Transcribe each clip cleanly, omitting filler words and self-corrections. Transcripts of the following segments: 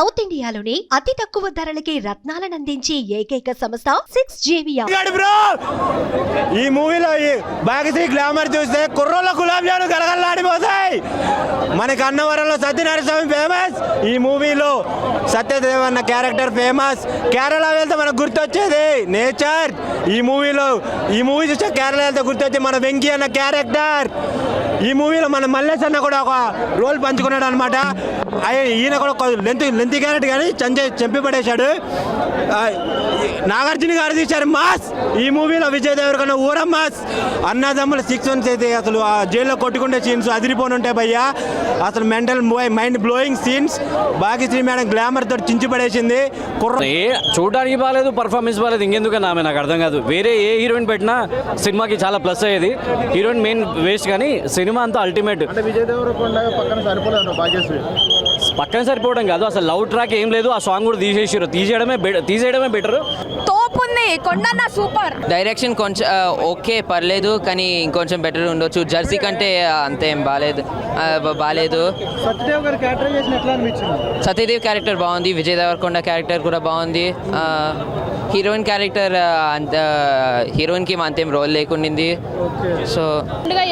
South ఇండియాలోని అతి తక్కువ ధరలకి రత్నాలను అందించే ఏకైక సంస్థ 6JVR. ఈ మూవీలో భాగశ్రీ గ్లామర్ చూస్తే కుర్రోళ్ళ గులాబ్ జాములు గలగలలాడిపోతాయి. మనకి అన్నవరంలో సత్యనారాయణ స్వామి ఫేమస్, ఈ మూవీలో సత్యదేవ్ అన్న క్యారెక్టర్ ఫేమస్. కేరళ వెళ్తే మనకు గుర్తొచ్చేది నేచర్. ఈ మూవీ చూస్తే కేరళ వెళ్తే గుర్తొచ్చి మన వెంకీ అన్న క్యారెక్టర్. ఈ మూవీలో మన మల్లేష్ అన్న కూడా ఒక రోల్ పంచుకున్నాడు అనమాట. ఈయన కూడా లెంత్ క్యారెక్టర్ కానీ చంపి పడేశాడు. నాగార్జున గారు తీశారు మాస్. ఈ మూవీలో విజయ్ దేవరకొండ ఊర మాస్. అన్నదమ్ముల 6 months అయితే అసలు ఆ జైల్లో కొట్టుకుంటే సీన్స్ అదిరిపోని ఉంటాయి భయ్యా. అసలు mind blowing scenes. Bhagyashree madam glamour తోటి చించి పడేసింది. చూడడానికి బాగాలేదు, పర్ఫార్మెన్స్ బాగాలేదు, ఇంకెందుకన్నా ఆమె నాకు అర్థం కాదు. వేరే ఏ హీరోయిన్ పెట్టినా సినిమాకి చాలా ప్లస్ అయ్యేది. హీరోయిన్ మెయిన్ వేస్ట్, కానీ సినిమా అంతా అల్టిమేట్. విజయ్ దేవరకొండ పక్కన సరిపోవడం కాదు, అసలు లవ్ ట్రాక్ ఏం లేదు. ఆ సాంగ్ కూడా తీసేయడమే బెటర్. తోపుంది కొండన్న సూపర్. డైరెక్షన్ కొంచెం ఓకే పర్లేదు, కానీ ఇంకొంచెం బెటర్ ఉండొచ్చు. జెర్సీ కంటే అంతేం బాగాలేదు. సత్యదేవ్ క్యారెక్టర్ బాగుంది, విజయ్ దేవరకొండ క్యారెక్టర్ కూడా బాగుంది. హీరోయిన్ క్యారెక్టర్ హీరోయిన్కి అంతేం రోల్ లేకుండింది. సో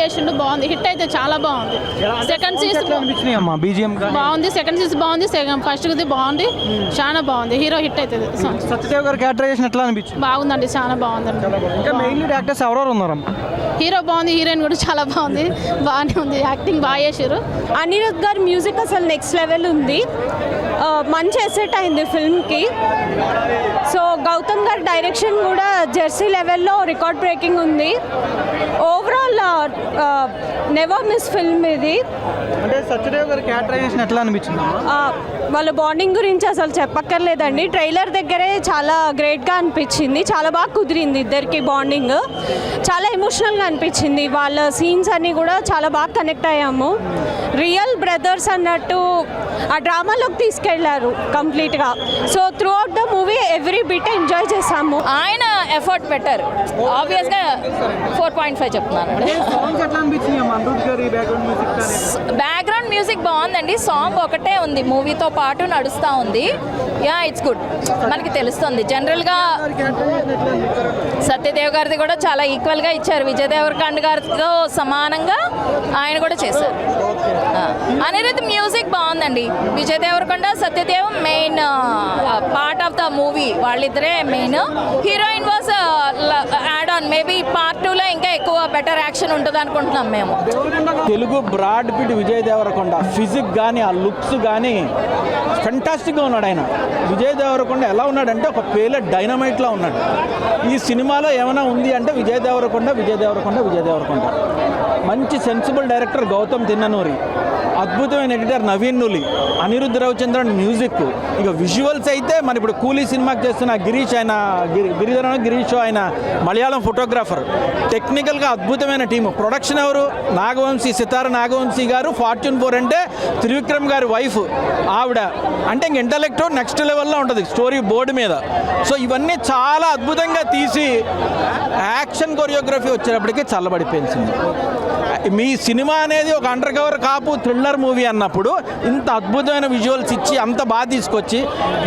చేసిండు, బాగుంది. హిట్ అయితే చాలా బాగుంది. సెకండ్ సీజన్ బాగుంది, సెకండ్ సీజన్ బాగుంది, ఫస్ట్ బాగుంది, చాలా బాగుంది. హీరో హిట్ అవుతుంది. సత్యదేవ్ గారి క్యారెక్టరైజేషన్ ఎట్లా అనిపించింది? బాగుందండి, చాలా బాగుందండి. ఇంకా మెయిన్ యాక్టర్స్ ఎవరెవరు ఉన్నారు? హీరో బాగుంది, హీరోయిన్ కూడా చాలా బాగుంది, బాగానే ఉంది. యాక్టింగ్ బాగా చేశారు. అనిరుద్ధ్ గారి మ్యూజిక్ అసలు నెక్స్ట్ లెవెల్ ఉంది. మంచి ఎసెట్ అయింది ఫిల్మ్కి. సో గౌతమ్ గారి డైరెక్షన్ కూడా జెర్సీ లెవెల్లో రికార్డ్ బ్రేకింగ్ ఉంది. ఓవరాల్ నెవర్ మిస్ ఫిల్మ్ ఇది. అంటే సత్యదేవ్ గారి క్యారెక్టరైజేషన్ ఎట్లా అనిపించింది? వాళ్ళ బాండింగ్ గురించి అసలు చెప్పక్కర్లేదండి. ట్రైలర్ దగ్గరే చాలా గ్రేట్గా అనిపించింది. చాలా బాగా కుదిరింది ఇద్దరికి బాండింగ్. చాలా ఎమోషనల్గా అనిపించింది. వాళ్ళ సీన్స్ అన్నీ కూడా చాలా బాగా కనెక్ట్ అయ్యాము. రియల్ బ్రదర్స్ అన్నట్టు ఆ డ్రామాలోకి తీసుకెళ్లారు కంప్లీట్గా. So through out the movie every bit enjoy చేసాము. ఆయన ఎఫర్ట్ బెటర్, ఆబ్వియస్గా 4.5 చెప్తున్నాను. బ్యాక్గ్రౌండ్ మ్యూజిక్ బాగుందండి. సాంగ్ ఒకటే ఉంది, మూవీతో పాటు నడుస్తూ ఉంది. It's good. మనకి తెలుస్తుంది జనరల్గా సత్యదేవ్ గారిది కూడా చాలా ఈక్వల్గా ఇచ్చారు. విజయ్ దేవరకొండ గారితో సమానంగా ఆయన కూడా చేశారు. అనిరుద్ధ్ మ్యూజిక్ బాగుందండి. Vijay Deverakonda, Satyadev main part of the movie. వాళ్ళిద్దరే main. Heroine was add on. Maybe part 2లో ఇంకా ఎక్కువ బెటర్ యాక్షన్ ఉంటుంది అనుకుంటున్నాం మేము. Telugu Brad Pitt Vijay Deverakonda physique కానీ ఆ లుక్స్ కానీ ఫెంటాస్టిక్గా ఉన్నాడు ఆయన. విజయ్ దేవరకొండ ఎలా ఉన్నాడంటే ఒక పేలే డైనమైట్లా ఉన్నాడు. ఈ సినిమాలో ఏమైనా ఉంది అంటే విజయ్ దేవరకొండ. మంచి సెన్సిబుల్ డైరెక్టర్ గౌతమ్ తిన్ననూరి, అద్భుతమైన ఎడిటర్ నవీన్ నులి, అనిరుద్ధ్ రవిచంద్రన్ మ్యూజిక్. ఇక విజువల్స్ అయితే మన ఇప్పుడు కూలీ సినిమాకి చేస్తున్న గిరీష్ ఆయన మలయాళం ఫోటోగ్రాఫర్. టెక్నికల్గా అద్భుతమైన టీము. ప్రొడక్షన్ ఎవరు? నాగవంశీ, సితార నాగవంశీ గారు. ఫార్చ్యూన్ 4 అంటే త్రివిక్రమ్ గారి వైఫ్ ఆవిడ. అంటే ఇంక ఇంటలెక్ట్ నెక్స్ట్ లెవెల్లో ఉంటుంది స్టోరీ బోర్డు మీద. సో ఇవన్నీ చాలా అద్భుతంగా తీసి యాక్షన్ కొరియోగ్రఫీ వచ్చేటప్పటికి చల్లబడిపోయింది. మీ సినిమా అనేది ఒక అండర్ కవర్ కాపు థ్రిల్లర్ మూవీ అన్నప్పుడు ఇంత అద్భుతమైన విజువల్స్ ఇచ్చి అంత బాగా తీసుకొచ్చి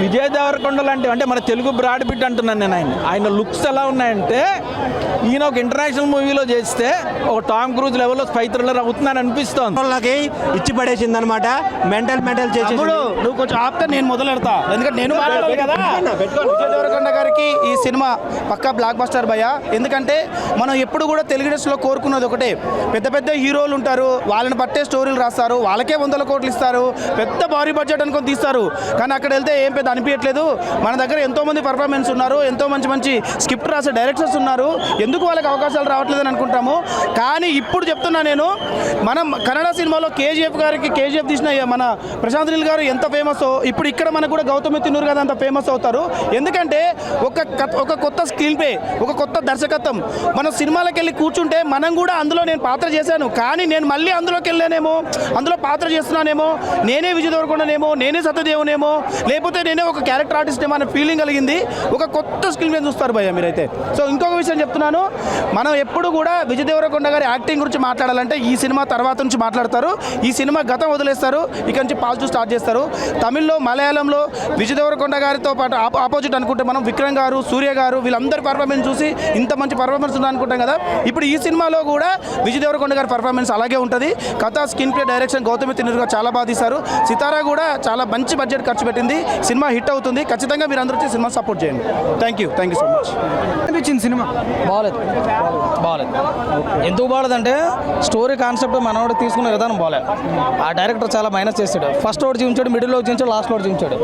విజయ్ దేవరకొండ లాంటి, అంటే మన తెలుగు బ్రాడ్ పిట్ అంటున్నాను నేను. ఆయన లుక్స్ ఎలా ఉన్నాయంటే ఈయన ఒక ఇంటర్నేషనల్ మూవీలో చేస్తే ఒక టామ్ క్రూజ్ లెవెల్లో స్పై థ్రిల్లర్ అవుతుందని అనిపిస్తుంది. వాళ్ళకి ఇచ్చి పడేసింది అనమాట. మెంటల్ చేసి నువ్వు కొంచెం ఆప్తే నేను మొదలెడతా, ఎందుకంటే నేను కదా. విజయ్ దేవరకొండ గారికి ఈ సినిమా పక్కా బ్లాక్ బస్టర్ భయ. ఎందుకంటే మనం ఎప్పుడు కూడా తెలుగు ఇండస్ట్రీలో కోరుకున్నది ఒకటే, పెద్ద పెద్ద హీరోలు ఉంటారు, వాళ్ళని పట్టే స్టోరీలు రాస్తారు, వాళ్ళకే 100 కోట్లు ఇస్తారు, పెద్ద భారీ బడ్జెట్ అనుకొని తీస్తారు. కానీ అక్కడ వెళ్తే ఏం పెద్ద అనిపించట్లేదు. మన దగ్గర ఎంతోమంది పర్ఫార్మెన్స్ ఉన్నారు, ఎంతో మంచి స్క్రిప్ట్ రాసే డైరెక్టర్స్ ఉన్నారు, ఎందుకు వాళ్ళకి అవకాశాలు రావట్లేదని అనుకుంటాము. కానీ ఇప్పుడు చెప్తున్నా నేను, మనం కన్నడ సినిమాలో కేజీఎఫ్ తీసిన మన ప్రశాంత్ నీల్ గారు ఎంత ఫేమస్, ఇప్పుడు ఇక్కడ మనకు కూడా గౌతమ్ తిన్నూరు కదా అంత ఫేమస్ అవుతారు. ఎందుకంటే ఒక కొత్త స్క్రీన్ ప్లే, ఒక కొత్త దర్శకత్వం. మన సినిమాలకు వెళ్ళి కూర్చుంటే మనం కూడా అందులో నేను పాత్ర చేసే చేశాను, కానీ నేను మళ్ళీ అందులోకి వెళ్ళానేమో, అందులో పాత్ర చేస్తున్నానేమో, నేనే విజయ్ దేవరకొండనేమో, నేనే సత్యదేవునేమో, లేకపోతే నేనే ఒక క్యారెక్టర్ ఆర్టిస్ట్ ఏమో అనే ఫీలింగ్ కలిగింది. ఒక కొత్త స్కిల్ మీద చూస్తారు భయ్య మీరైతే. సో ఇంకొక విషయం చెప్తున్నాను, మనం ఎప్పుడు కూడా విజయ్ దేవరకొండ గారి యాక్టింగ్ గురించి మాట్లాడాలంటే ఈ సినిమా తర్వాత నుంచి మాట్లాడతారు. ఈ సినిమా గతం వదిలేస్తారు, ఇక నుంచి పాజిటివ్ స్టార్ట్ చేస్తారు. తమిళ్లో, మలయాళంలో విజయ్ దేవరకొండ గారితో పాటు ఆపోజిట్ అనుకుంటే మనం విక్రమ్ గారు, సూర్య గారు వీళ్ళందరి పర్ఫార్మెన్స్ చూసి ఇంత మంచి పర్ఫార్మెన్స్ ఉంది అనుకుంటాం కదా. ఇప్పుడు ఈ సినిమాలో కూడా విజయ్ దేవరకొండ గారి పర్ఫార్మెన్స్ అలాగే ఉంటుంది. కథ, స్క్రీన్ ప్లే, డైరెక్షన్ గౌతమి తిన్నూరు గారు చాలా బాగా తీశారు. సితారా కూడా చాలా మంచి బడ్జెట్ ఖర్చు పెట్టింది. సినిమా హిట్ అవుతుంది. ఖచ్చితంగా మీరు అందరూ వచ్చి సినిమా సపోర్ట్ చేయండి. Thank you so much. అనిపించింది సినిమా? బాగాలేదు. ఎందుకు బాగాలేదంటే స్టోరీ కాన్సెప్ట్ మనోడు తీసుకున్న విధానం బాగాలేదు. ఆ డైరెక్టర్ చాలా మైనస్ చేస్తాడు. ఫస్ట్ ఒకటి చూపించాడు, మిడిల్లో చూపించాడు, లాస్ట్లో ఒకటి చూపించాడు.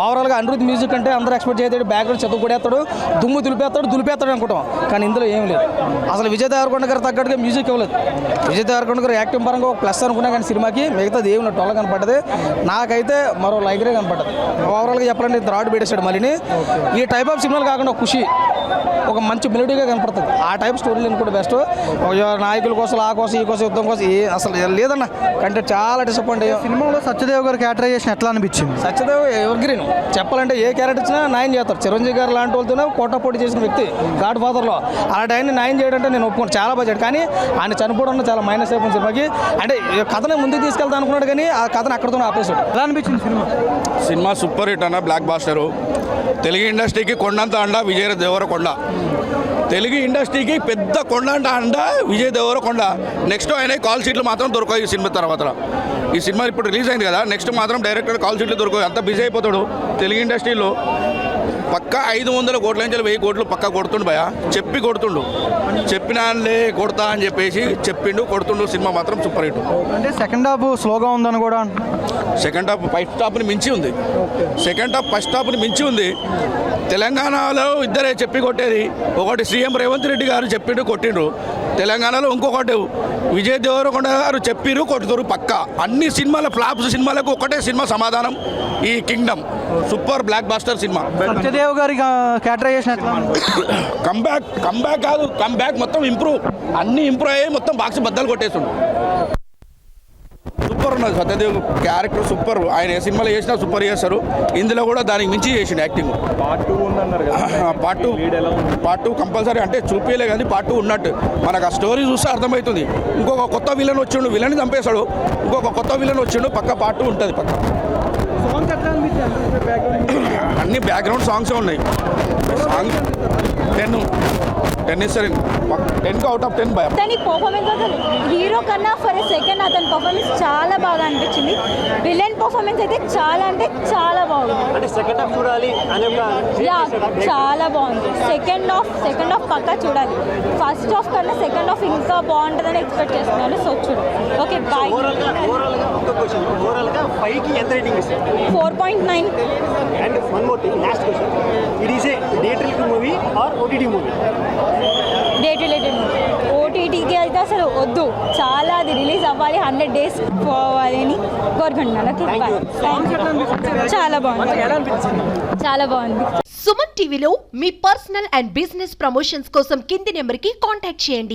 ఓవరాల్గా అనిరుద్ధ్ మ్యూజిక్ అంటే అందరూ ఎక్స్పెక్ట్ చేస్తాడు, బ్యాక్గ్రౌండ్ చదువు కొడేస్తాడు, దుమ్ము దులిపేస్తాడు అనుకుంటాం. కానీ ఇందులో ఏం లేదు. అసలు విజయ్ దేవరకొండ గారు తగ్గట్టుగా మ్యూజిక్ ఇవ్వలేదు. విజయ్ దేవరకొండ గారు యాక్టింగ్ పరంగా ఒక ప్లస్ అనుకున్నా కానీ సినిమాకి మిగతాది ఏమి టొల్ల కనపడ్డది. నాకైతే మరో లైగరే కనపడ్డది. ఓవరాల్గా చెప్పాలంటే త్రాడ్ పెట్టేశాడు. మళ్ళీ ఈ టైప్ ఆఫ్ సినిమాలు కాకుండా ఖుషి ఒక మంచి మెలోడీగా కనపడుతుంది. ఆ టైప్ స్టోరీలు అనుకుంటే బెస్ట్. నాయకుల కోసం, ఆ కోసం, ఈ కోసం, యుద్ధం కోసం అసలు లేదన్న. కంటే చాలా డిసప్పాయింట్ అయ్యాం. సినిమాలో సత్యదేవ్ గారి క్యారెక్టరైజేషన్ ఎట్లా అనిపించింది? సత్యదేవ్ ఎవర్ గ్రీన్ చెప్పాలంటే ఏ క్యారెక్టర్ ఇచ్చినా న్యాయం చేస్తారు. చిరంజీవి గారు లాంటి వాళ్ళతోనే పోటాపోటీ చేసిన వ్యక్తి గాడ్ ఫాదర్లో. అలాంటి ఆయన్ని న్యాయం చేయడం అంటే నేను ఒప్పుకోను. చాలా బడ్జెట్, కానీ ఆయన చనిపోవడం చాలా మైనస్ అయిపోయింది సినిమాకి. అంటే కథను ముందుకు తీసుకెళ్తా అనుకున్నాడు, కానీ ఆ కథను అక్కడితో ఆపేశాడు. ఎలా అనిపించింది సినిమా? సినిమా సూపర్ హిట్ అన్న, బ్లాక్ బాస్టరు. తెలుగు ఇండస్ట్రీకి కొండంత అండ విజయ్ దేవరకొండ. తెలుగు ఇండస్ట్రీకి పెద్ద కొండ అండ విజయ్ దేవరకొండ. నెక్స్ట్ ఆయన కాల్ షీట్లు మాత్రం దొరకవు ఈ సినిమా తర్వాత. ఈ సినిమా ఇప్పుడు రిలీజ్ అయింది కదా, నెక్స్ట్ మాత్రం డైరెక్టర్ కాల్ షీట్లు దొరకవు. అంత బిజీ అయిపోతాడు తెలుగు ఇండస్ట్రీలో. పక్కా 500 కోట్ల నుంచి 1000 కోట్లు పక్కా కొడుతుండు భయ. చెప్పి కొడుతుండు, చెప్పినాలే కొడతా అని చెప్పేసి చెప్పిండు, కొడుతుండు. సినిమా మాత్రం సూపర్ హిట్. అంటే సెకండ్ హాఫ్ స్లోగా ఉందని కూడా సెకండ్ హాఫ్ ఫస్ట్ హాఫ్ని మించి ఉంది. సెకండ్ హాఫ్ ఫస్ట్ హాఫ్ని మించి ఉంది. తెలంగాణలో ఇద్దరే చెప్పి కొట్టేది. ఒకటి సీఎం రేవంత్ రెడ్డి గారు చెప్పిండు, కొట్టిండ్రు. తెలంగాణలో ఇంకొకటి విజయ్ దేవరకొండ గారు చెప్పిరు, కొట్టుతారు పక్క. అన్ని సినిమాల ఫ్లాప్స్ సినిమాలకు ఒకటే సినిమా సమాధానం, ఈ Kingdom. Super blockbuster cinema. Satyadev గారి క్యారెక్టరైజేషన్ ఎట్లా? కంబ్యాక్ కాదు, కంబ్యాక్ మొత్తం ఇంప్రూవ్. అన్ని ఇంప్రూవ్ అయ్యి మొత్తం బాక్స్ బద్దలు కొట్టేస్తుండు. సూపర్ ఉన్నది సత్యదేవ్ క్యారెక్టర్, సూపర్. ఆయన ఏ సినిమాలో చేసినా సూపర్ చేస్తారు. ఇందులో కూడా దానికి మించి చేసిండు యాక్టింగ్. పార్ట్ 2 కంపల్సరీ, అంటే చూపించలే కానీ పార్ట్ 2 ఉన్నట్టు. మనకు ఆ స్టోరీ చూస్తే అర్థమవుతుంది. ఇంకొక కొత్త విలన్ వచ్చిండు, విలన్ చంపేశాడు. ఇంకొక కొత్త విలన్ వచ్చిండు, పక్క పార్ట్ 2 ఉంటుంది పక్క. అన్ని బ్యాక్గ్రౌండ్ సాంగ్స్ ఉన్నాయి. సాంగ్ 10 ఇస్తారు. 10 అవుట్ ఆఫ్ 10 భయం. అతని పర్ఫార్మెన్స్ అసలు హీరో కన్నా ఫర్ సెకండ్ అతని పర్ఫార్మెన్స్ చాలా బాగా అనిపించింది. విలన్ పర్ఫార్మెన్స్ అయితే చాలా అంటే చాలా బాగుంది. అంటే సెకండ్ హాఫ్ చూడాలి అనే చాలా బాగుంది. సెకండ్ హాఫ్ పక్కా చూడాలి. ఫస్ట్ హాఫ్ కన్నా సెకండ్ హాఫ్ ఇంకా బాగుంటుందని ఎక్స్పెక్ట్ చేస్తున్నాను. సో చూడు. Okay bye. ఓవరాల్గా 5కి ఎంత రేటింగ్ ఇస్తారు? 4.9. And one more thing, last question. It is a theatre movie or OTT movie? Date related movie. ఓటీటీకి అయితే అసలు వద్దు, చాలా అది రిలీజ్ అవ్వాలి, 100 days పోవాలి అని కోరుకుంటున్నాను. చాలా బాగుంది, చాలా బాగుంది. సుమన్ టీవీలో మీ పర్సనల్ అండ్ బిజినెస్ ప్రమోషన్స్ కోసం కింది నెంబర్కి కాంటాక్ట్ చేయండి.